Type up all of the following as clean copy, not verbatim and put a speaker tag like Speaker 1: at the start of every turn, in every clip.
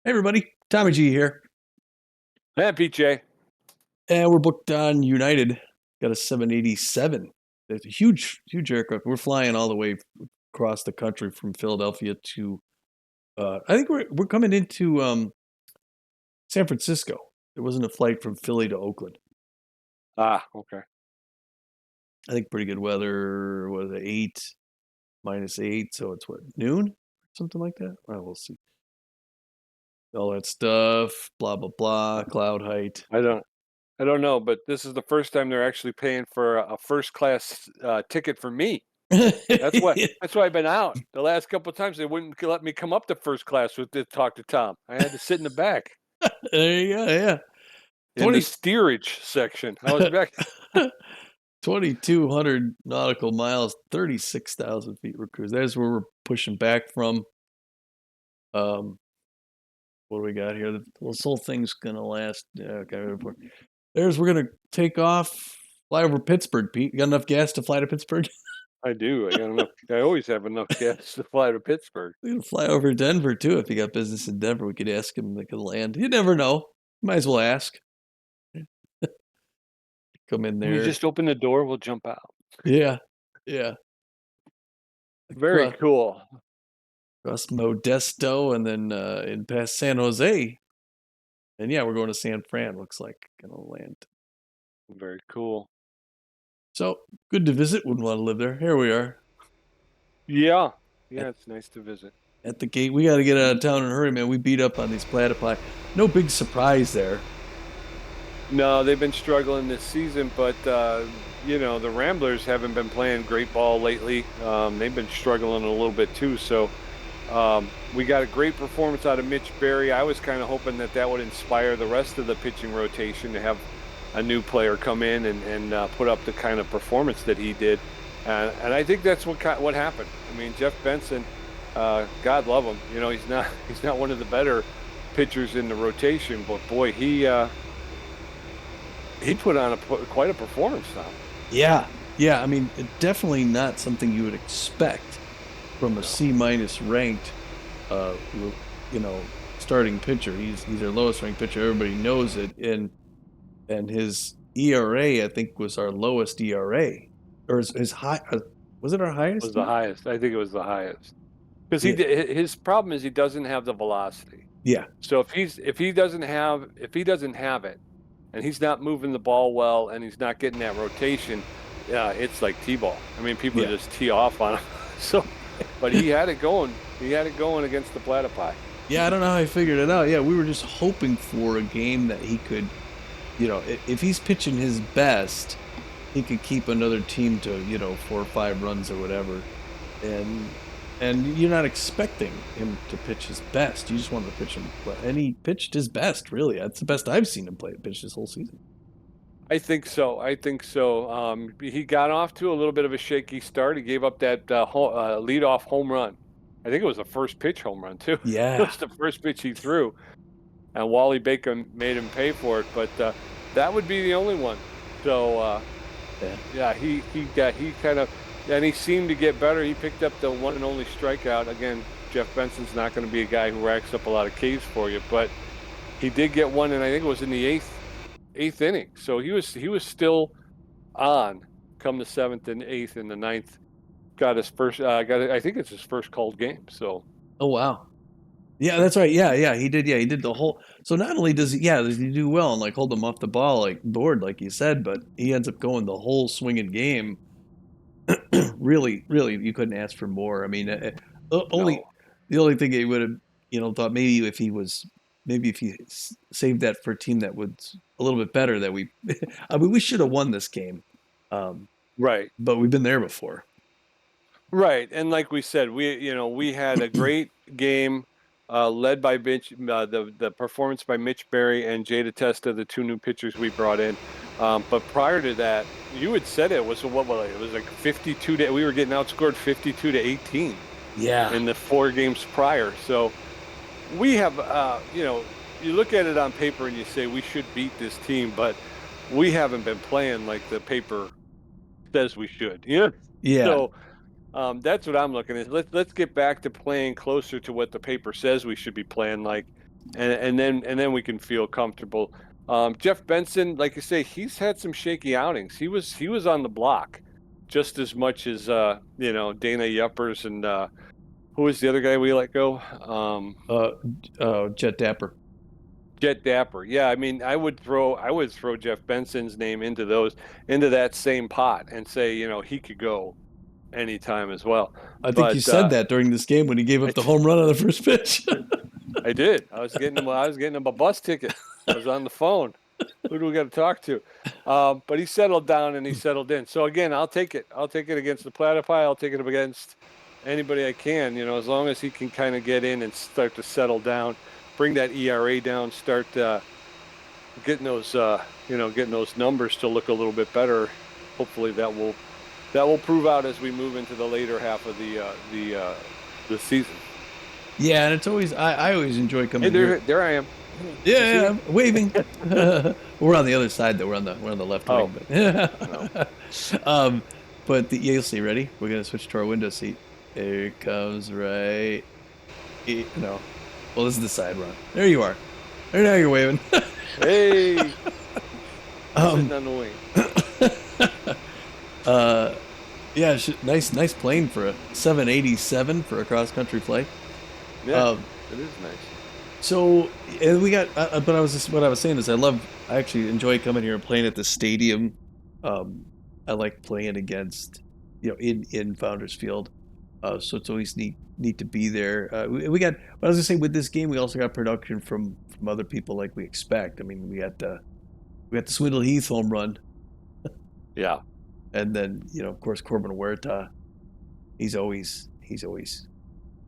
Speaker 1: Hey everybody, Tommy G here,
Speaker 2: Yeah, PJ.
Speaker 1: and we're booked on United. Got a 787. It's a huge aircraft. We're flying all the way across the country from Philadelphia to. I think we're coming into San Francisco. There wasn't a flight from Philly to Oakland.
Speaker 2: Ah, okay.
Speaker 1: I think pretty good weather. Was it -8? So it's what, noon, something like that. Well, we'll see. All that stuff. Blah blah blah. Cloud height.
Speaker 2: I don't I don't know, but this is the first time they're actually paying for a first class ticket for me. That's why I've been out. The last couple of times they wouldn't let me come up to first class with to talk to Tom. I had to sit in the back
Speaker 1: There you go. Yeah,
Speaker 2: in the
Speaker 1: 20
Speaker 2: steerage section. I was back.
Speaker 1: 2,200 nautical miles, 36,000 feet we're cruising. There's where we're pushing back from. Um, what do we got here? This whole thing's gonna last. Yeah, okay, we're gonna take off, fly over Pittsburgh. Pete, you got enough gas to fly to Pittsburgh?
Speaker 2: I do. I got enough. I always have enough gas to fly to Pittsburgh.
Speaker 1: We're gonna fly over Denver too. If you got business in Denver, we could ask him. They could land. You never know. Might as well ask. Come in
Speaker 2: You
Speaker 1: there.
Speaker 2: just open the door, we'll jump out.
Speaker 1: Yeah, yeah.
Speaker 2: Very
Speaker 1: Across,
Speaker 2: cool.
Speaker 1: across Modesto, and then in past San Jose. And yeah, we're going to San Fran. Looks like gonna land.
Speaker 2: Very cool.
Speaker 1: So good to visit. Wouldn't want to live there. Here we are
Speaker 2: Yeah.
Speaker 1: at,
Speaker 2: Yeah, it's nice to visit.
Speaker 1: at the gate. We got to get out of town in a hurry, man. We beat up on these platypi. No big surprise there.
Speaker 2: No, they've been struggling this season, but the Ramblers haven't been playing great ball lately. They've been struggling a little bit too. So we got a great performance out of Mitch Berry. I was kind of hoping that would inspire the rest of the pitching rotation to have a new player come in and put up the kind of performance that he did. And I think that's what happened. I mean, Jeff Benson, God love him. He's not one of the better pitchers in the rotation, but boy, he put on quite a performance now.
Speaker 1: Yeah, yeah. I mean, definitely not something you would expect from a
Speaker 2: No.
Speaker 1: C- ranked, uh, you know, starting pitcher. He's our lowest ranked pitcher. Everybody knows it, and his ERA I think was our lowest ERA, or his high. Was it our
Speaker 2: Was
Speaker 1: highest?
Speaker 2: the highest. I think it was the highest. Because
Speaker 1: Yeah,
Speaker 2: his problem is he doesn't have the velocity.
Speaker 1: yeah,
Speaker 2: So if he doesn't have it, and he's not moving the ball well, and he's not getting that rotation, yeah, it's like T-ball. I mean, people
Speaker 1: yeah.
Speaker 2: just tee off on him. So, but he had it going. He had it going against the Platypi.
Speaker 1: Yeah, I don't know how he figured it out. Yeah, we were just hoping for a game that he could, if he's pitching his best, he could keep another team to, 4 or 5 runs or whatever. And and you're not expecting him to pitch his best. You just want to pitch him, and he pitched his best. Really, that's the best I've seen him pitch this whole season.
Speaker 2: I think so. I think so. He got off to a little bit of a shaky start. He gave up that leadoff home run. I think it was the first pitch home run too. It
Speaker 1: Yeah,
Speaker 2: was the first pitch he threw, and Wally Bacon made him pay for it. But that would be the only one. So
Speaker 1: yeah,
Speaker 2: yeah, he kind of, and he seemed to get better. He picked up the one and only strikeout. Again, Jeff Benson's not going to be a guy who racks up a lot of Ks for you, but he did get one, and I think it was in the eighth inning. So he was still on come the seventh and eighth and the ninth. Got his first. I think it's his first called game. So
Speaker 1: oh wow. Yeah, that's right. Yeah, yeah, he did. Yeah, he did the whole. So not only does he do well and like hold them off the ball, like board, like you said, but he ends up going the whole swinging game. Really, really, you couldn't ask for more. I mean, only
Speaker 2: no,
Speaker 1: the only thing he would have, thought maybe if he saved that for a team that was a little bit better, that we, I mean, we should have won this game, um,
Speaker 2: right,
Speaker 1: but we've been there before.
Speaker 2: right. And like we said, we had a great game. Led by Mitch, the performance by Mitch Berry and Jada Testa, the two new pitchers we brought in. But prior to that, you had said it was it was like 52 to, we were getting outscored 52-18
Speaker 1: Yeah,
Speaker 2: in the 4 games prior. So we have, you look at it on paper and you say we should beat this team, but we haven't been playing like the paper says we should.
Speaker 1: yeah,
Speaker 2: So that's what I'm looking at. Let's get back to playing closer to what the paper says we should be playing like. and then we can feel comfortable. Jeff Benson, like you say, he's had some shaky outings. He was on the block just as much as Dana Yuppers and who was the other guy we let go?
Speaker 1: Uh, Jet Dapper.
Speaker 2: Jet Dapper. Yeah, I mean, I would throw Jeff Benson's name into that same pot and say, he could go anytime as well.
Speaker 1: I think you
Speaker 2: But
Speaker 1: said that during this game when he gave
Speaker 2: I
Speaker 1: up the home run on the first pitch.
Speaker 2: I did. I was getting him a bus ticket. I was on the phone. Who do we got to talk to? But he settled down and he settled in. So again, I'll take it. I'll take it against the Platypi. I'll take it up against anybody I can. As long as he can kind of get in and start to settle down, bring that ERA down, start getting those numbers to look a little bit better. Hopefully that will prove out as we move into the later half of the season.
Speaker 1: Yeah, and it's always I always enjoy
Speaker 2: Hey,
Speaker 1: coming here.
Speaker 2: there I am.
Speaker 1: Yeah,
Speaker 2: You see
Speaker 1: yeah,
Speaker 2: me?
Speaker 1: I'm waving. We're on the other side though. We're on the left
Speaker 2: Oh,
Speaker 1: wing,
Speaker 2: no.
Speaker 1: but but you'll see. Ready? We're gonna switch to our window seat. Here it comes right. No, well, this is the side run. There you are. There now you're waving.
Speaker 2: Hey,
Speaker 1: um,
Speaker 2: sitting on the wing.
Speaker 1: uh, yeah, nice plane for a 787 for a cross country flight.
Speaker 2: Yeah,
Speaker 1: Um,
Speaker 2: it is nice.
Speaker 1: So, and we got, but what I was saying is I actually enjoy coming here and playing at the stadium. I like playing against, in Founders Field. So it's always neat to be there. We got, what I was gonna say with this game, we also got production from other people like we expect. I mean, we got the Swindle Heath home run,
Speaker 2: Yeah,
Speaker 1: and then, of course, Corbin Huerta. He's always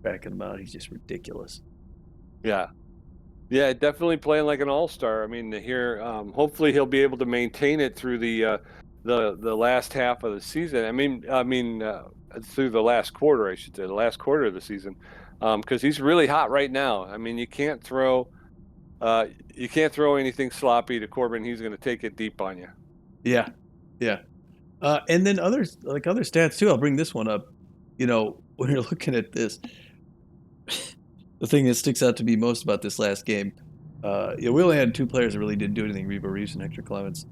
Speaker 1: cracking them out. He's just ridiculous.
Speaker 2: yeah, yeah. Definitely playing like an all-star. I mean, here, hopefully he'll be able to maintain it through the last half of the season. Through the last quarter, I should say, the last quarter of the season, because he's really hot right now. I mean, uh, you can't throw anything sloppy to Corbin. He's going to take it deep on you.
Speaker 1: Yeah, yeah. And then other stats too. I'll bring this one up. When you're looking at this, the thing that sticks out to me most about this last game, we only had two players that really didn't do anything: Revo Reeves and Hector Clemens,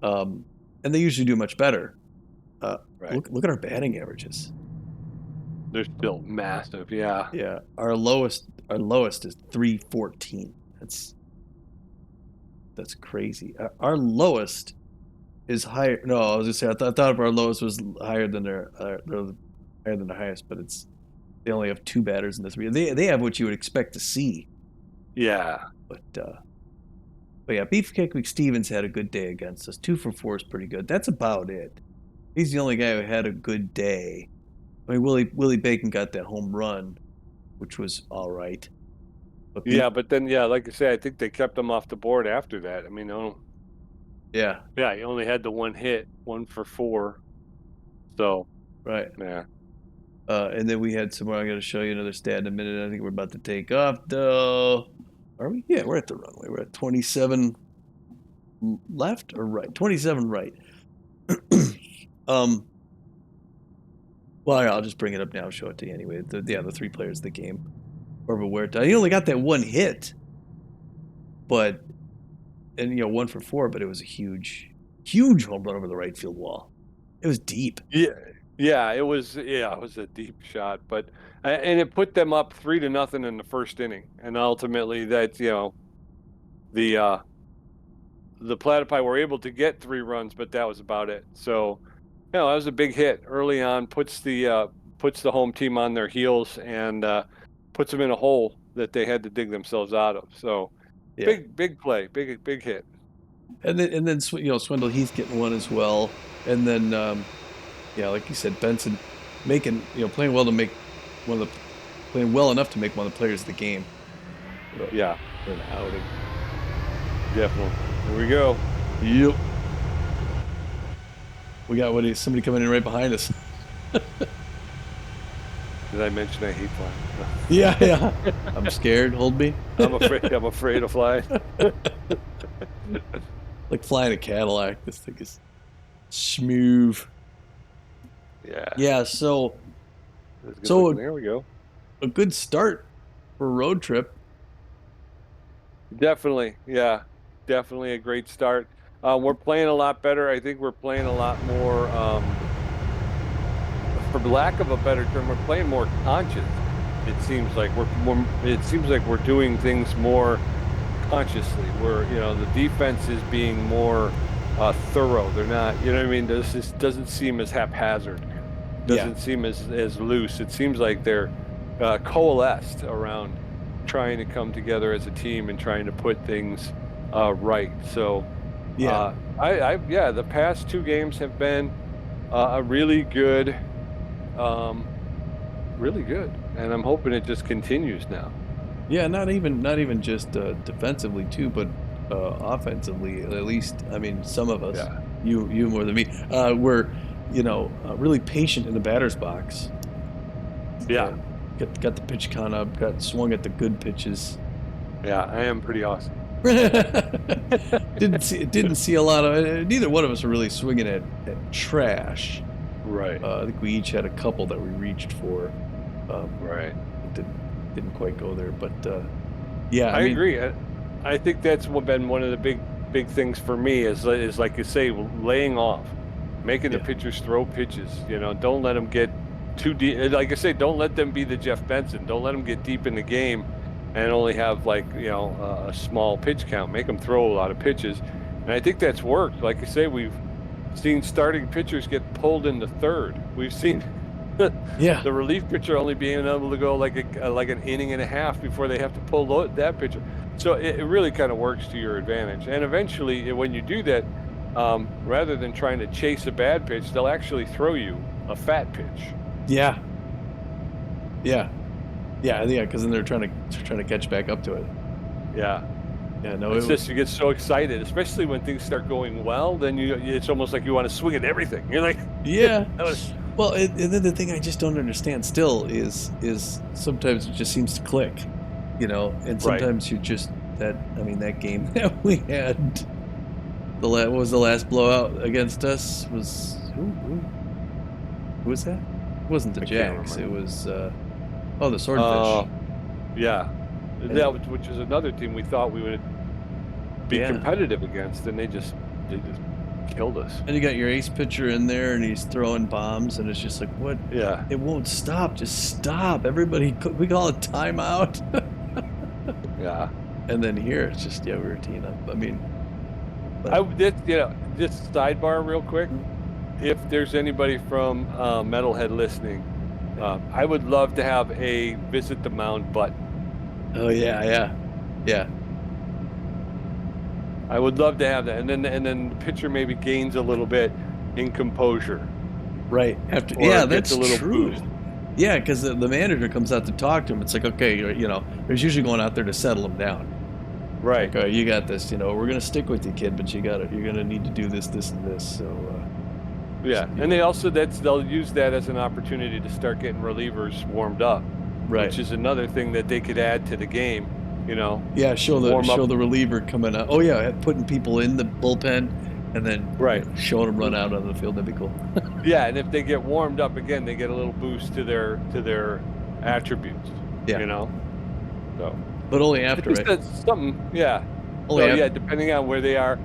Speaker 1: um, and they usually do much better.
Speaker 2: Right.
Speaker 1: Look at our batting averages.
Speaker 2: They're still massive. Yeah.
Speaker 1: Yeah, our lowest is 314. That's crazy. Our lowest is higher. No, I was just saying I thought our lowest was higher than higher than the highest, but they only have two batters in the three. They have what you would expect to see,
Speaker 2: Yeah.
Speaker 1: but yeah, Beefcake McStevens had a good day against us. 2 for 4 is pretty good. That's about it. He's the only guy who had a good day. I mean, Willie Bacon got that home run, which was all right. But
Speaker 2: Yeah, but then, yeah, like I say, I think they kept him off the board after that. I mean,
Speaker 1: yeah,
Speaker 2: yeah, he only had the one hit, 1 for 4. So,
Speaker 1: right.
Speaker 2: yeah.
Speaker 1: And then we had some more. I'm going to show you another stat in a minute. I think we're about to take off, though. Are we? Yeah, we're at the runway. We're at 27 left or right? 27 right. um. Well, I'll just bring it up now. Show it to you anyway. The three players of the game. Corbin Huerta. He only got that one hit, but 1 for 4. But it was a huge home run over the right field wall. It was deep.
Speaker 2: Yeah. Yeah, it was a deep shot, but and it put them up 3-0 in the first inning. And ultimately the the Platypi were able to get 3 runs, but that was about it. So, that was a big hit early on, puts the home team on their heels and puts them in a hole that they had to dig themselves out of. So,
Speaker 1: Yeah.
Speaker 2: big play, big hit.
Speaker 1: And then Swindle Heath getting one as well, and then yeah, like you said, Benson playing well to make playing well enough to make one of the players of the game.
Speaker 2: Yeah,
Speaker 1: For an outing.
Speaker 2: definitely. Here we go.
Speaker 1: Yep. We got somebody coming in right behind us.
Speaker 2: Did I mention I hate flying?
Speaker 1: Yeah, yeah. I'm scared. Hold me.
Speaker 2: I'm afraid of flying.
Speaker 1: Like flying a Cadillac. This thing is smooth.
Speaker 2: Yeah.
Speaker 1: Yeah. So
Speaker 2: There we go.
Speaker 1: a good start for a road trip.
Speaker 2: Definitely. Yeah. Definitely a great start. We're playing a lot better. I think we're playing a lot more, for lack of a better term, we're playing more conscious. It seems like it seems like we're doing things more consciously. The defense is being more thorough. They're not, you know what I mean? This just doesn't seem as haphazard.
Speaker 1: Yeah,
Speaker 2: Doesn't seem as loose. It seems like they're coalesced around trying to come together as a team and trying to put things right. So,
Speaker 1: yeah,
Speaker 2: yeah, the past two games have been a um, really good, and I'm hoping it just continues now.
Speaker 1: yeah. Not even just defensively too, but offensively. At least, I mean, some of us,
Speaker 2: Yeah,
Speaker 1: you more than me, were really patient in the batter's box.
Speaker 2: yeah,
Speaker 1: Uh, got the pitch count up, got swung at the good pitches.
Speaker 2: yeah. I am pretty awesome.
Speaker 1: Didn't see a lot of it. Neither one of us were really swinging at trash.
Speaker 2: Right,
Speaker 1: I think we each had a couple that we reached for. Um,
Speaker 2: right.
Speaker 1: it didn't quite go there, but yeah, I
Speaker 2: I
Speaker 1: mean,
Speaker 2: agree. I think that's been one of the big things for me is like you say, laying off, making the
Speaker 1: yeah,
Speaker 2: pitchers throw pitches. Don't let them get too deep. Like I say, don't let them be the Jeff Benson. Don't let them get deep in the game and only have like a small pitch count. Make them throw a lot of pitches, and I think that's worked. Like I say, we've seen starting pitchers get pulled in the third. We've seen
Speaker 1: yeah,
Speaker 2: the relief pitcher only being able to go like an inning and a half before they have to pull that pitcher. So it really kind of works to your advantage. And eventually, when you do that, rather than trying to chase a bad pitch, they'll actually throw you a fat pitch.
Speaker 1: yeah, yeah, yeah. Because then they're trying to catch back up to it.
Speaker 2: Yeah.
Speaker 1: Yeah, no, it
Speaker 2: It's just
Speaker 1: was.
Speaker 2: you get so excited, especially when things start going well. Then it's almost like you want to swing at everything. You're like,
Speaker 1: Yeah.
Speaker 2: that was,
Speaker 1: Well, and then the thing I just don't understand still is sometimes it just seems to click, and
Speaker 2: right.
Speaker 1: sometimes you just that I mean that game that we had what was the last blowout against us was who was that? It wasn't the
Speaker 2: I can't
Speaker 1: Jacks. It
Speaker 2: remember.
Speaker 1: was the Swordfish.
Speaker 2: Uh, yeah.
Speaker 1: And
Speaker 2: Which is another team we thought we would be
Speaker 1: yeah,
Speaker 2: competitive against, and they just killed us.
Speaker 1: and you got your ace pitcher in there, and he's throwing bombs, and it's just like what?
Speaker 2: Yeah,
Speaker 1: It won't stop. Just stop. Everybody, we call it timeout.
Speaker 2: yeah.
Speaker 1: And then here it's just we were teeing up. I mean, but
Speaker 2: I did, just sidebar real quick. If there's anybody from Metalhead listening, I would love to have a visit the mound button.
Speaker 1: oh yeah, yeah, yeah.
Speaker 2: I would love to have that, and then the pitcher maybe gains a little bit in composure
Speaker 1: Right. After
Speaker 2: or
Speaker 1: yeah,
Speaker 2: gets a
Speaker 1: that's
Speaker 2: little
Speaker 1: true.
Speaker 2: boost.
Speaker 1: Yeah, because the manager comes out to talk to him. It's like okay, there's usually going out there to settle him down.
Speaker 2: Right.
Speaker 1: Like, you got this. We're gonna stick with you, kid, but you're gonna need to do this, this, and this. So,
Speaker 2: Yeah, and they'll use that as an opportunity to start getting relievers warmed up,
Speaker 1: right.
Speaker 2: which is another thing that they could add to the game.
Speaker 1: Yeah, show the
Speaker 2: Warm up.
Speaker 1: show the reliever coming out. Oh yeah, putting people in the bullpen, and then
Speaker 2: Right.
Speaker 1: showing them run out on the field. That'd be cool.
Speaker 2: Yeah, and if they get warmed up again, they get a little boost to their attributes.
Speaker 1: Yeah,
Speaker 2: You know, so
Speaker 1: but only
Speaker 2: it's
Speaker 1: after,
Speaker 2: just
Speaker 1: right?
Speaker 2: that's something. Yeah.
Speaker 1: Only
Speaker 2: So
Speaker 1: after.
Speaker 2: yeah, depending on where they are,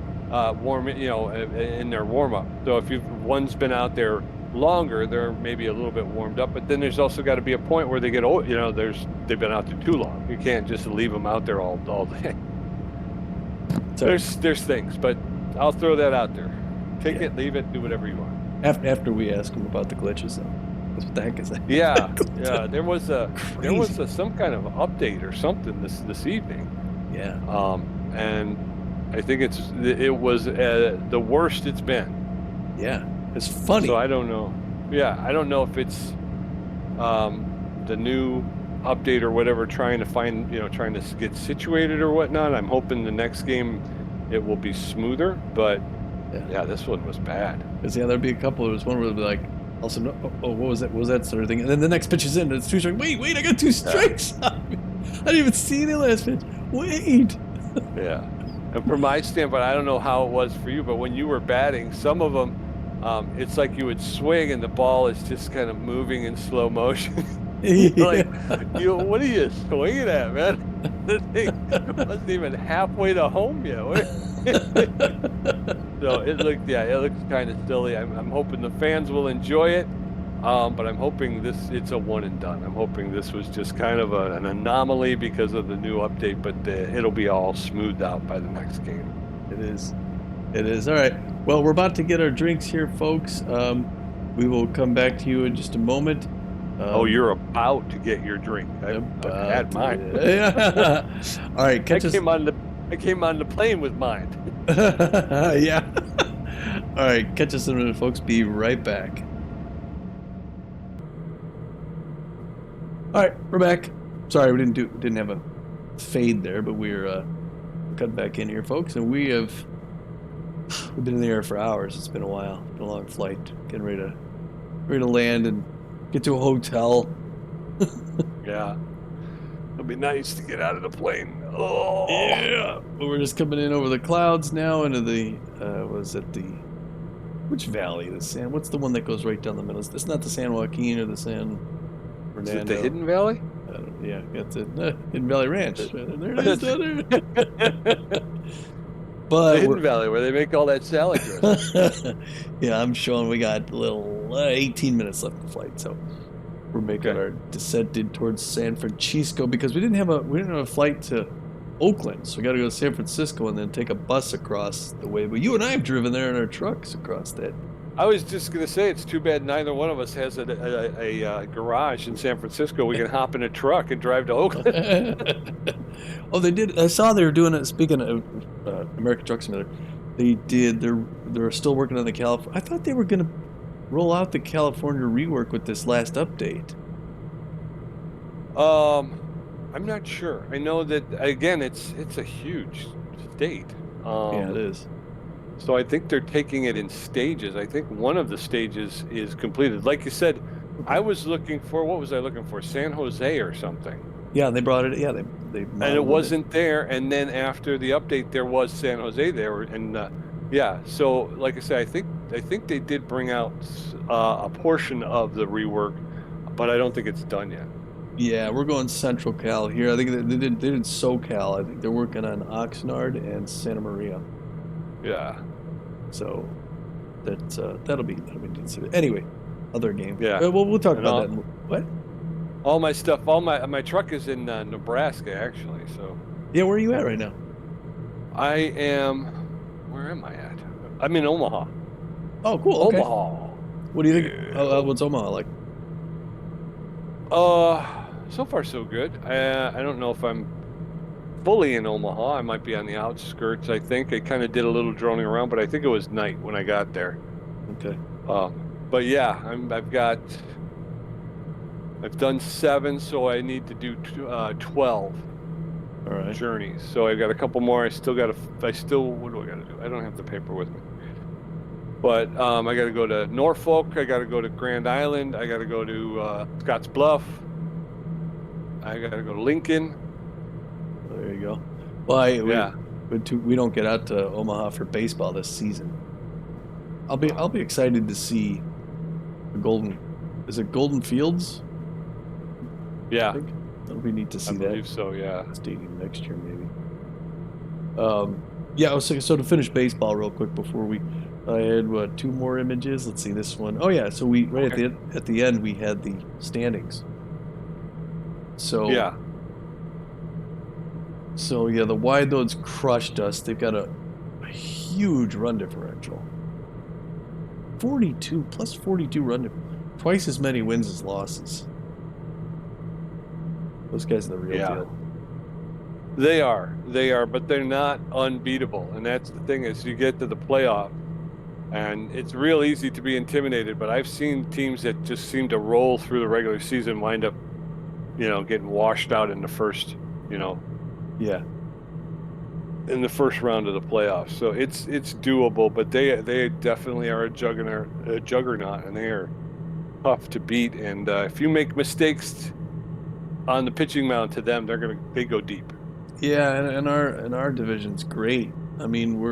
Speaker 2: in their warm up. So if one's been out there longer, they're maybe a little bit warmed up. But then there's also got to be a point where they get old. They've been out there too long. You can't just leave them out there all day.
Speaker 1: Sorry.
Speaker 2: There's things, but I'll throw that out there. Take
Speaker 1: Yeah.
Speaker 2: it, leave it, do whatever you want.
Speaker 1: After we ask him about the glitches, though. What the heck is that?
Speaker 2: Yeah, yeah. There was some kind of update or something this evening,
Speaker 1: Yeah.
Speaker 2: and I think it was the worst it's been.
Speaker 1: Yeah. It's funny.
Speaker 2: So I don't know. Yeah, I don't know if it's the new update or whatever, trying to get situated or whatnot. I'm hoping the next game it will be smoother, but
Speaker 1: Yeah.
Speaker 2: yeah, this one was bad.
Speaker 1: Because there'd be a couple. There was one where it'd be like, also, what was that? What was that sort of thing? And then the next pitch is in, and it's two strikes. Wait, I got two
Speaker 2: Yeah,
Speaker 1: strikes. I didn't even see the last pitch. Wait.
Speaker 2: yeah. And from my standpoint, I don't know how it was for you, but when you were batting, some of them, it's like you would swing and the ball is just kind of moving in slow motion. Like,
Speaker 1: Yeah.
Speaker 2: what are you swinging at, man? The thing wasn't even halfway to home yet. So it looks kind of silly. I'm hoping the fans will enjoy it. But I'm hoping it's a one and done. I'm hoping this was just kind of an anomaly because of the new update, but it'll be all smoothed out by the next game.
Speaker 1: It is. It is. All right. Well, we're about to get our drinks here, folks. We will come back to you in just a moment.
Speaker 2: Oh,
Speaker 1: Um,
Speaker 2: you're about to get your drink. I've
Speaker 1: about
Speaker 2: had mine.
Speaker 1: yeah. All right.
Speaker 2: I
Speaker 1: Catch us.
Speaker 2: came on the I came on the plane with mine.
Speaker 1: Yeah. All right. Catch us in a minute, folks. Be right back. All right. We're back. Sorry, we didn't have a fade there, but we're cut back in here, folks, and we've been in the air for hours. It's been a while. It's been a long flight. Getting ready to land and get to a hotel.
Speaker 2: Yeah, it'll be nice to get out of the plane. Oh,
Speaker 1: Yeah. Well, we're just coming in over the clouds now into the was it the which valley? The San what's the one that goes right down the middle? It's not the San Joaquin or the San
Speaker 2: is it the
Speaker 1: Fernando.
Speaker 2: Hidden Valley?
Speaker 1: Yeah, that's it. Hidden Valley Ranch. There it is
Speaker 2: That's
Speaker 1: down there.
Speaker 2: the
Speaker 1: But
Speaker 2: Hidden
Speaker 1: we're
Speaker 2: Valley where they make all that salad dressing.
Speaker 1: yeah, I'm showing we got a little 18 minutes left in the flight, so we're making
Speaker 2: Okay.
Speaker 1: our descent in towards San Francisco because we didn't have a flight to Oakland, so we got to go to San Francisco and then take a bus across the way. But you and I have driven there in our trucks across that.
Speaker 2: I was just gonna say it's too bad neither one of us has a garage in San Francisco. We can hop in a truck and drive to Oakland.
Speaker 1: Oh, they did. I saw they were doing it. Speaking of American Truck Simulator, they did. They're still working on the California. I thought they were going to roll out the California rework with this last update.
Speaker 2: Um, I'm not sure. I know that again, it's a huge state.
Speaker 1: Yeah, it is.
Speaker 2: So I think they're taking it in stages. I think one of the stages is completed. Like you said,
Speaker 1: Okay.
Speaker 2: I was looking for what was I looking for? San Jose or something.
Speaker 1: Yeah, they brought it. Yeah, they
Speaker 2: And it
Speaker 1: modeled it.
Speaker 2: wasn't there. And then after the update, there was San Jose there. And yeah, so like I said, I think they did bring out a portion of the rework, but I don't think it's done yet.
Speaker 1: Yeah, we're going Central Cal here. I think they did SoCal. I think they're working on Oxnard and Santa Maria.
Speaker 2: Yeah,
Speaker 1: So that'll be neat. Anyway, other game.
Speaker 2: yeah.
Speaker 1: We'll talk
Speaker 2: And
Speaker 1: about that. What?
Speaker 2: all my stuff, all my truck is in Nebraska actually. So
Speaker 1: Yeah, where are you at right now?
Speaker 2: I am. Where am I at? I'm in Omaha.
Speaker 1: Oh, cool. Okay.
Speaker 2: Omaha.
Speaker 1: What do you think?
Speaker 2: Yeah.
Speaker 1: What's Omaha like?
Speaker 2: So far so good. I don't know if I'm fully in Omaha. I might be on the outskirts. I think I kind of did a little droning around, but I think it was night when I got there.
Speaker 1: Okay.
Speaker 2: But yeah, I've done 7, so I need to do 12
Speaker 1: All right.
Speaker 2: journeys. So I got a couple more. What do I got to do? I don't have the paper with me. But I got to go to Norfolk. I got to go to Grand Island. I got to go to Scotts Bluff. I got to go to Lincoln.
Speaker 1: There you go. Well,
Speaker 2: Yeah.
Speaker 1: we don't get out to Omaha for baseball this season. I'll be excited to see the Golden. Is it Golden Fields? I
Speaker 2: Yeah,
Speaker 1: think that'll be neat to
Speaker 2: I
Speaker 1: see that.
Speaker 2: believe so. Yeah.
Speaker 1: Stadium next year, maybe. Yeah. So to finish baseball real quick before I had what 2 more images. Let's see this one. Oh yeah. So we right
Speaker 2: Okay.
Speaker 1: at the end we had the standings. So
Speaker 2: Yeah.
Speaker 1: So yeah, the wide loads crushed us. They've got a huge run differential. 42 plus 42 run differential. Twice as many wins as losses. Those guys are the real
Speaker 2: Yeah.
Speaker 1: deal.
Speaker 2: They are, but they're not unbeatable. And that's the thing is you get to the playoff and it's real easy to be intimidated, but I've seen teams that just seem to roll through the regular season wind up, getting washed out in the first,
Speaker 1: Yeah.
Speaker 2: in the first round of the playoffs. So it's doable, but they definitely are a juggernaut and they are tough to beat. And if you make mistakes on the pitching mound to them, they go deep.
Speaker 1: Yeah, and our division's great. I mean,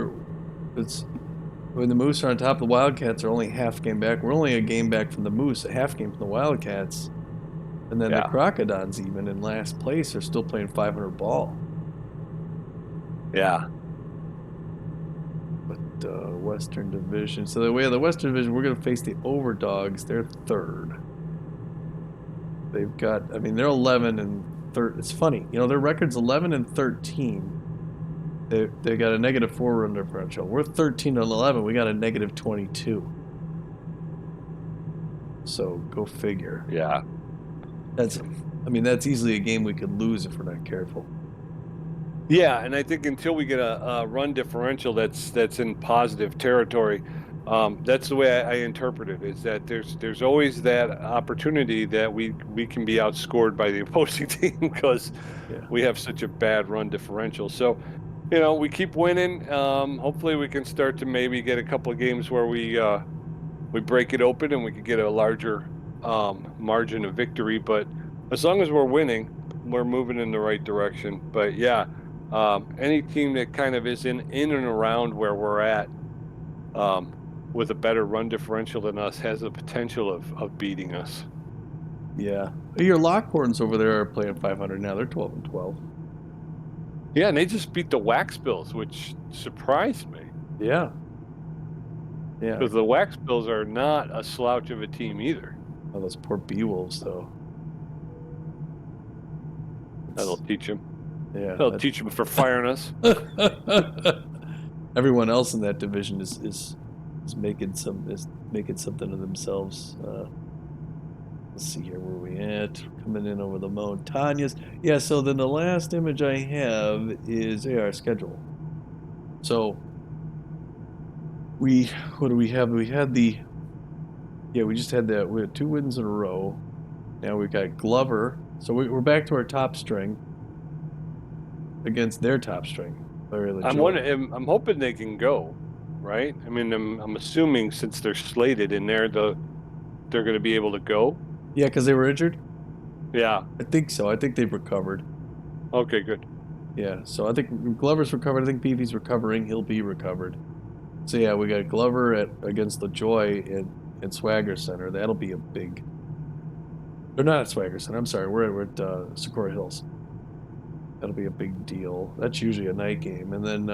Speaker 1: it's when the Moose are on top, the Wildcats are only half game back. We're only a game back from the Moose, a half game from the Wildcats. And then the
Speaker 2: Yeah.
Speaker 1: Crocodons, even in last place, are still playing 500 ball.
Speaker 2: Yeah.
Speaker 1: But Western Division. So the way of the Western Division, we're going to face the Overdogs. They're third. They've got, I mean, they're 11 and 13. It's funny, their record's 11 and 13. They got a negative 4 run differential. We're 13 and 11. We got a negative 22. So go figure.
Speaker 2: Yeah.
Speaker 1: That's easily a game we could lose if we're not careful.
Speaker 2: Yeah, and I think until we get a run differential that's in positive territory, that's the way I interpret it. Is that there's always that opportunity that we can be outscored by the opposing team because
Speaker 1: Yeah.
Speaker 2: we have such a bad run differential. So, we keep winning. Hopefully, we can start to maybe get a couple of games where we break it open and we could get a larger margin of victory. But as long as we're winning, we're moving in the right direction. But yeah, any team that kind of is in and around where we're at um, with a better run differential than us has the potential of beating us.
Speaker 1: Yeah. Your Lockhorns over there are playing 500 now. They're 12 and 12.
Speaker 2: Yeah, and they just beat the Wax Bills, which surprised me
Speaker 1: Yeah. Yeah.
Speaker 2: because the Wax Bills are not a slouch of a team either.
Speaker 1: Oh, those poor Beewolves, though.
Speaker 2: That'll
Speaker 1: It's,
Speaker 2: teach them.
Speaker 1: yeah.
Speaker 2: That'll teach them for firing us.
Speaker 1: Everyone else in that division is making something of themselves. Let's see here where we at. Coming in over the Montañas. Yeah, so then the last image I have is our schedule. So what do we have? We just had that. We had 2 wins in a row. Now we got Glover. So we're back to our top string against their top string, Larry LaJoy.
Speaker 2: I'm hoping they can go, right? I mean, I'm assuming since they're slated in there, they're going to be able to go.
Speaker 1: Yeah, because they were injured.
Speaker 2: Yeah.
Speaker 1: I think so. I think they've recovered.
Speaker 2: Okay, good.
Speaker 1: Yeah, so I think Glover's recovered. I think Beefy's recovering. He'll be recovered. So yeah, we got Glover against LaJoy in Swagger Center. That'll be a big. Or not at Swagger Center. I'm sorry. We're at Sakura Hills. That'll be a big deal. That's usually a night game, and then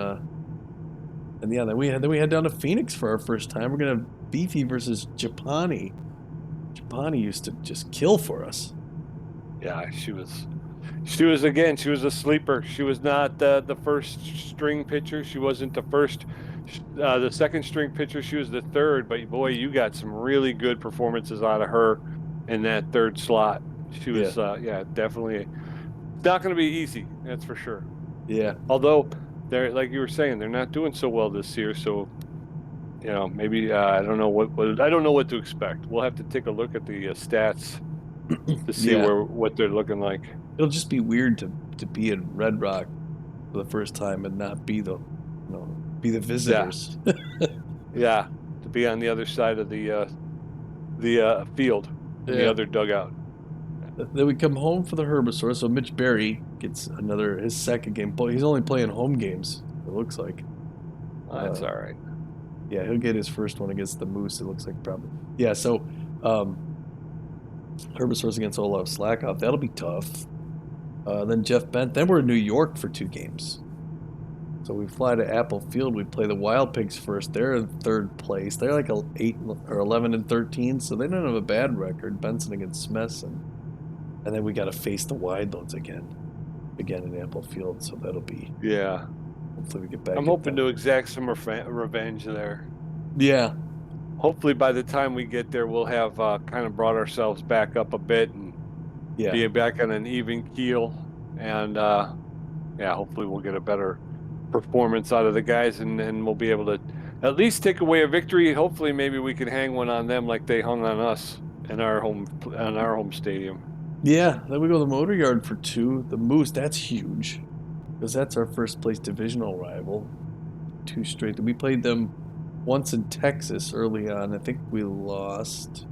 Speaker 1: we head down to Phoenix for our first time. We're gonna have Beefy versus Japani. Japani used to just kill for us.
Speaker 2: Yeah, she was a sleeper. She was not the first string pitcher. She wasn't the second string pitcher. She was the third. But boy, you got some really good performances out of her in that third slot. She was,
Speaker 1: Yeah,
Speaker 2: yeah, definitely. It's not going to be easy, that's for sure.
Speaker 1: yeah,
Speaker 2: Although they're like you were saying, they're not doing so well this year. So maybe I don't know what I don't know what to expect. We'll have to take a look at the stats to see
Speaker 1: yeah.
Speaker 2: what they're looking like.
Speaker 1: It'll just be weird to be in Red Rock for the first time and not be be the
Speaker 2: Yeah,
Speaker 1: visitors.
Speaker 2: yeah, to be on the other side of the field in the
Speaker 1: Yeah.
Speaker 2: other dugout.
Speaker 1: Then we come home for the Herbasaur. So Mitch Berry gets his second game. He's only playing home games. It looks like.
Speaker 2: That's
Speaker 1: Uh,
Speaker 2: all right.
Speaker 1: yeah, he'll get his first one against the Moose. It looks like probably. Yeah. So um, Herbasaur's against Olaf Slackoff. That'll be tough. Then Jeff Bent. Then we're in New York for 2 games. So we fly to Apple Field. We play the Wild Pigs first. They're in third place. They're like 11 and 13, so they don't have a bad record. Benson against Smithson, and then we got to face the Wide Loads again in Apple Field. So that'll be
Speaker 2: Yeah,
Speaker 1: hopefully we get back.
Speaker 2: I'm
Speaker 1: at
Speaker 2: hoping
Speaker 1: them.
Speaker 2: to exact some revenge there.
Speaker 1: Yeah,
Speaker 2: Hopefully, by the time we get there, we'll have kind of brought ourselves back up a bit and
Speaker 1: yeah,
Speaker 2: be back on an even keel. And yeah, hopefully, we'll get a better performance out of the guys, and we'll be able to at least take away a victory. Hopefully, maybe we can hang one on them like they hung on us in our home stadium.
Speaker 1: yeah. Then we go to the Motor Yard for 2. The Moose. That's huge because that's our first place divisional rival. 2 straight. We played them once in Texas early on. I think we lost.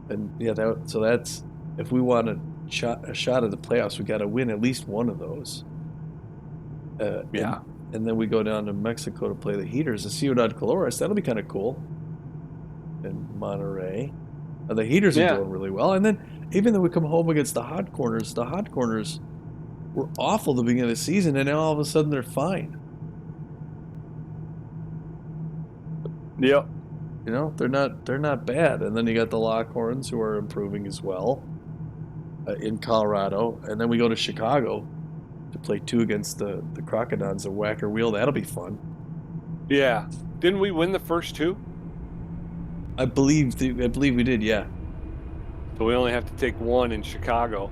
Speaker 1: And yeah, so that's if we want a shot at the playoffs, we got to win at least one of those.
Speaker 2: Yeah.
Speaker 1: And then we go down to Mexico to play the Heaters, the Ciudad Colores. That'll be kind of cool. In Monterrey, the Heaters are
Speaker 2: Yeah.
Speaker 1: doing really well. And then even though we come home against the hot corners were awful at the beginning of the season, and now all of a sudden they're fine.
Speaker 2: Yep.
Speaker 1: You know, they're not bad. And then you got the Lockhorns who are improving as well in Colorado, and then we go to Chicago to play two against the Crocodons of Whacker Wheel. That'll be fun.
Speaker 2: Yeah. Didn't we win the first two?
Speaker 1: I believe we did. Yeah,
Speaker 2: So we only have to take one in Chicago,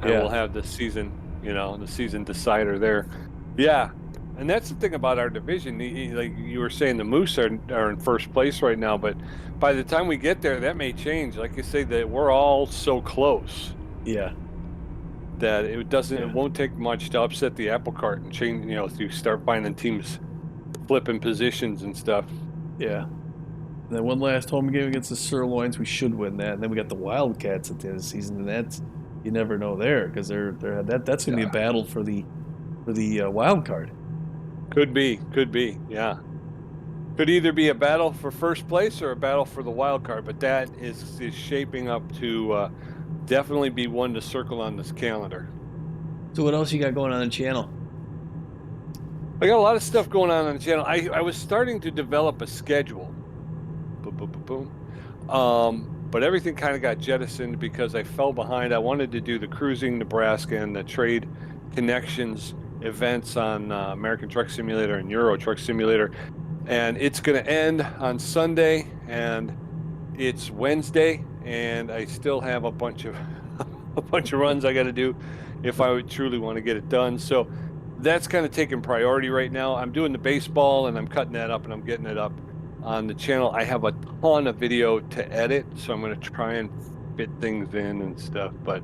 Speaker 2: and we'll
Speaker 1: yeah,
Speaker 2: have the season, the season decider there. Yeah. And that's the thing about our division. Like you were saying, the Moose are in first place right now, but by the time we get there, that may change. Like you say, that we're all so close
Speaker 1: yeah,
Speaker 2: that it
Speaker 1: yeah,
Speaker 2: won't take much to upset the apple cart and change, if you start finding teams flipping positions and stuff.
Speaker 1: yeah. And then one last home game against the Sirloins, we should win that. And then we got the Wildcats at the end of the season, and that's you never know there because that's going to be a
Speaker 2: Yeah.
Speaker 1: battle for the wild card.
Speaker 2: Could be. Yeah. Could either be a battle for first place or a battle for the wild card, but that is shaping up to definitely be one to circle on this calendar.
Speaker 1: So what else you got going on the channel?
Speaker 2: I got a lot of stuff going on the channel. I was starting to develop a schedule. Boom, boom, boom, boom. But everything kind of got jettisoned because I fell behind. I wanted to do the Cruising Nebraska and the Trade Connections events on American Truck Simulator and Euro Truck Simulator, and it's going to end on Sunday, and it's Wednesday, and I still have a bunch of a bunch of runs I got to do if I would truly want to get it done. So that's kind of taking priority right now. I'm doing the baseball and I'm cutting that up and I'm getting it up on the channel. I have a ton of video to edit, so I'm going to try and fit things in and stuff. But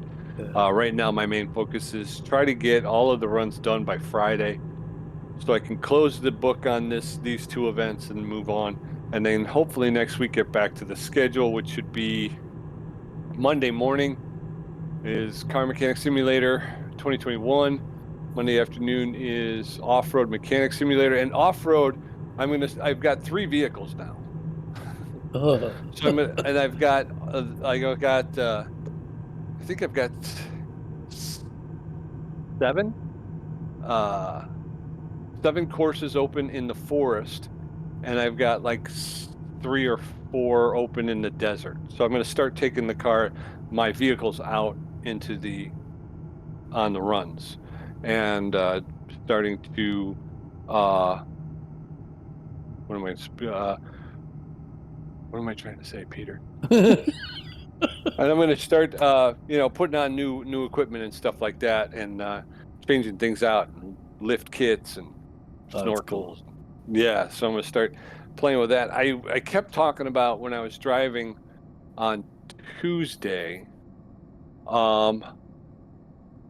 Speaker 1: Uh,
Speaker 2: right now, my main focus is try to get all of the runs done by Friday, so I can close the book on these two events and move on. And then hopefully next week get back to the schedule, which should be Monday morning is Car Mechanic Simulator 2021. Monday afternoon is Off-Road Mechanic Simulator. And off-road, I've got three vehicles now.
Speaker 1: uh,
Speaker 2: So I've got I think I've got seven uh seven courses open in the forest, and I've got like three or four open in the desert. So I'm going to start taking my vehicles out into on the runs, and starting to uh, what am what am I trying to say, Peter? And I'm going to start putting on new equipment and stuff like that, and changing things out and lift kits and
Speaker 1: oh, that's cool.
Speaker 2: snorkels. Yeah, so I'm going to start playing with that. I kept talking about when I was driving on Tuesday. Um,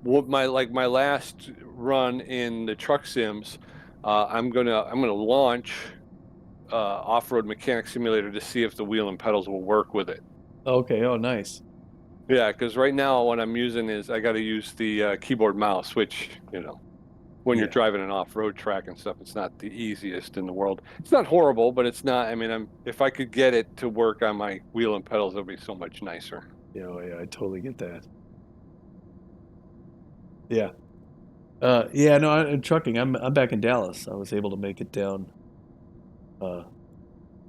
Speaker 2: what my last run in the truck sims, I'm gonna launch Off-Road Mechanic Simulator to see if the wheel and pedals will work with it.
Speaker 1: Okay. Oh, nice.
Speaker 2: Yeah, because right now what I'm using is I got to use the keyboard mouse, which when you're
Speaker 1: Yeah.
Speaker 2: driving an off-road track and stuff, it's not the easiest in the world. It's not horrible, but it's not. I mean, if I could get it to work on my wheel and pedals, it would be so much nicer.
Speaker 1: Yeah. Oh, yeah. I totally get that. Yeah. Yeah. No, trucking. I'm back in Dallas. I was able to make it down uh,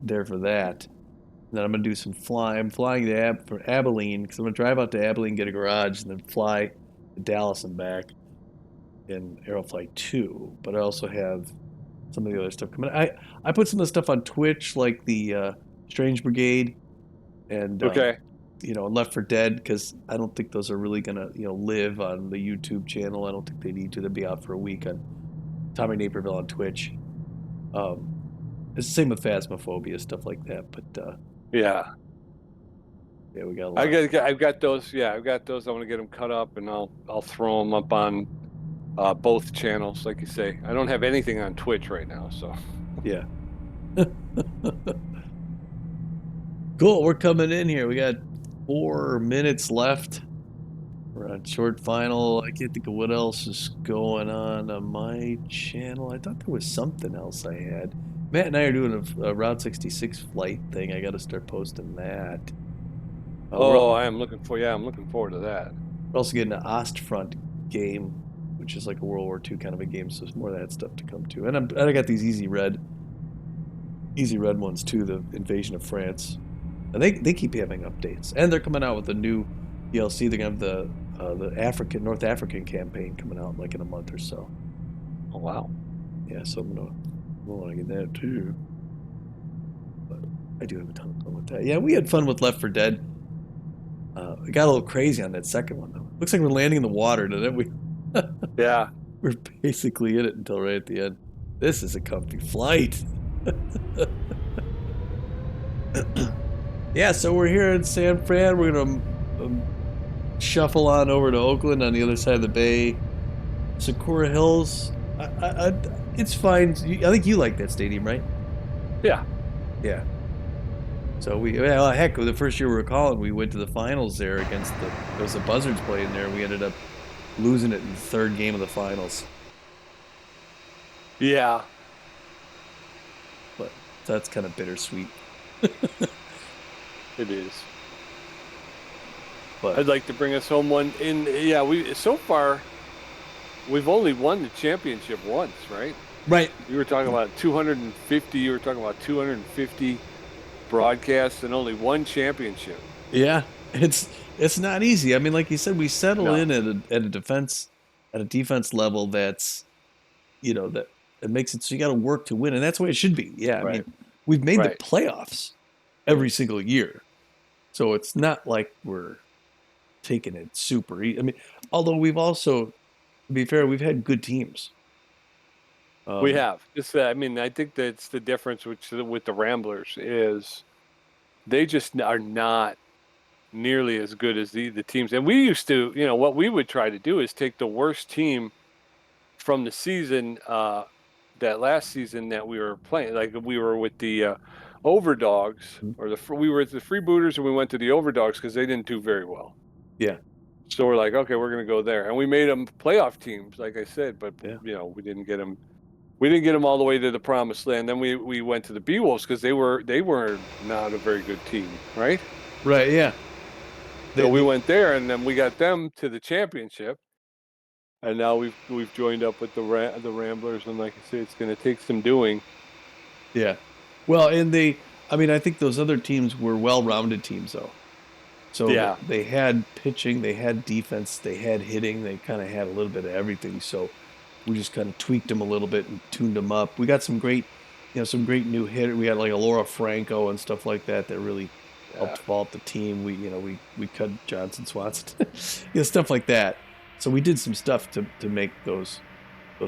Speaker 1: there for that. And then I'm gonna do some fly. I'm flying to for Abilene because I'm gonna drive out to Abilene, get a garage, and then fly to Dallas and back in Aeroflight 2. But I also have some of the other stuff coming. I put some of the stuff on Twitch, like the Strange Brigade and
Speaker 2: Okay.
Speaker 1: Left for Dead, because I don't think those are really gonna live on the YouTube channel. I don't think they need to. They'll be out for a week on Tommy Naperville on Twitch. Um, it's the same with Phasmophobia, stuff like that. But
Speaker 2: Yeah.
Speaker 1: yeah, we got a lot.
Speaker 2: I've got those. Yeah, I've got those. I want to get them cut up, and I'll throw them up on both channels, like you say. I don't have anything on Twitch right now, so.
Speaker 1: Yeah. Cool. We're coming in here. We got 4 minutes left. We're on short final. I can't think of what else is going on my channel. I thought there was something else I had. Matt and I are doing a Route 66 flight thing. I got to start posting that. We're
Speaker 2: Oh, I'm looking forward to that.
Speaker 1: also getting an Ostfront game, which is like a World War II kind of a game. So there's more of that stuff to come to. And I got these Easy Red ones too. The Invasion of France, and they keep having updates, and they're coming out with a new DLC. They're gonna have the North African campaign coming out like in a month or so.
Speaker 2: Oh, wow.
Speaker 1: Yeah, so I want to get that too. But I do have a ton of fun with that. Yeah, we had fun with Left 4 Dead. We got a little crazy on that second one though. Looks like we're landing in the water, doesn't it?
Speaker 2: Yeah.
Speaker 1: We're basically in it until right at the end. This is a comfy flight. Yeah, so we're here in San Fran. We're gonna shuffle on over to Oakland on the other side of the bay. Sakura Hills. It's fine. I think you like that stadium, right?
Speaker 2: Yeah.
Speaker 1: Yeah. So well, heck, the first year we were calling, we went to the finals there against it was the Buzzards playing there. We ended up losing it in the third game of the finals.
Speaker 2: Yeah.
Speaker 1: But that's kind of bittersweet.
Speaker 2: It is.
Speaker 1: But
Speaker 2: I'd like to bring us home one in. Yeah, we so far we've only won the championship once, right?
Speaker 1: right.
Speaker 2: You were talking about 250. You were talking about 250 broadcasts and only one championship.
Speaker 1: Yeah, it's not easy. I mean, like you said, we settle
Speaker 2: No.
Speaker 1: in at a defense level that's that it makes it so you got to work to win, and that's the way it should be. Yeah, I mean,
Speaker 2: Right.
Speaker 1: we've made the
Speaker 2: Right.
Speaker 1: playoffs every single year, so it's not like we're taking it super easy. I mean, although we've also, to be fair, we've had good teams.
Speaker 2: We
Speaker 1: Um,
Speaker 2: have. It's I mean, I think that's the difference with the Ramblers is they just are not nearly as good as the teams. And we used to, what we would try to do is take the worst team from the season, that last season that we were playing. Like we were with the Overdogs, or we were at the Freebooters, and we went to the Overdogs because they didn't do very well.
Speaker 1: yeah,
Speaker 2: So we're like, okay, we're going to go there, and we made them playoff teams, like I said, but
Speaker 1: yeah,
Speaker 2: we didn't get them. We didn't get them all the way to the promised land. Then we went to the Beowulfs because they were not a very good team, right?
Speaker 1: right, yeah.
Speaker 2: So we
Speaker 1: They,
Speaker 2: went there, and then we got them to the championship, and now we've joined up with the Ramblers, and like I say, it's going to take some doing.
Speaker 1: yeah. Well, I mean, I think those other teams were well-rounded teams, though. So
Speaker 2: Yeah,
Speaker 1: they had pitching, they had defense, they had hitting, they kind of had a little bit of everything. So we just kind of tweaked them a little bit and tuned them up. We got some great new hitter. We had like a Laura Franco and stuff like that that really helped
Speaker 2: yeah,
Speaker 1: vault the team. We cut Johnson Swanson, stuff like that. So we did some stuff to make those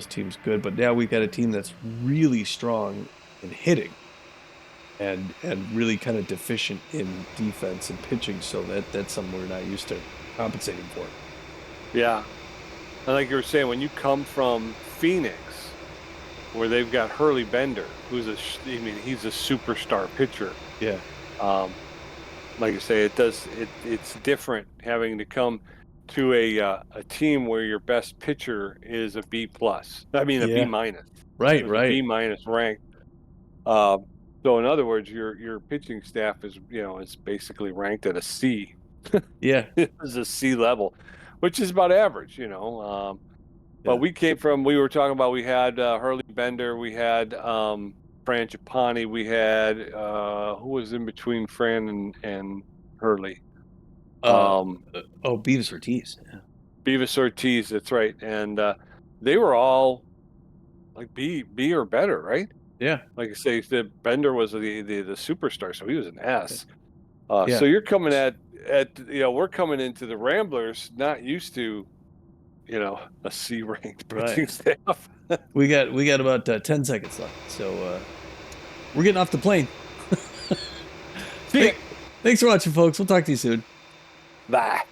Speaker 1: teams good. But now we've got a team that's really strong in hitting and really kind of deficient in defense and pitching. So that's something we're not used to compensating for.
Speaker 2: yeah. And like you were saying, when you come from Phoenix, where they've got Hurley Bender, I mean, he's a superstar pitcher.
Speaker 1: Yeah,
Speaker 2: Um, like I say, it's different having to come to a team where your best pitcher is a B plus. I mean, a B
Speaker 1: yeah,
Speaker 2: minus. It
Speaker 1: right,
Speaker 2: was a B
Speaker 1: right,
Speaker 2: minus rank. Um, so in other words, your pitching staff is basically ranked at a C.
Speaker 1: yeah,
Speaker 2: It was a C level, which is about average. But
Speaker 1: yeah.
Speaker 2: we were talking about, we had Hurley Bender, we had Fran Chapani, we had who was in between Fran and Hurley?
Speaker 1: Uh,
Speaker 2: Um,
Speaker 1: oh, Beavis Ortiz. Yeah,
Speaker 2: Beavis Ortiz, that's right. And they were all like B or better, right?
Speaker 1: yeah,
Speaker 2: Like I say, the Bender was the superstar, so he was an S.
Speaker 1: yeah.
Speaker 2: So you're coming we're coming into the Ramblers not used to, a C ranked
Speaker 1: Right.
Speaker 2: pitching staff.
Speaker 1: We got about 10 seconds left, so we're getting off the plane.
Speaker 2: See ya.
Speaker 1: Thanks for watching, folks. We'll talk to you soon.
Speaker 2: Bye.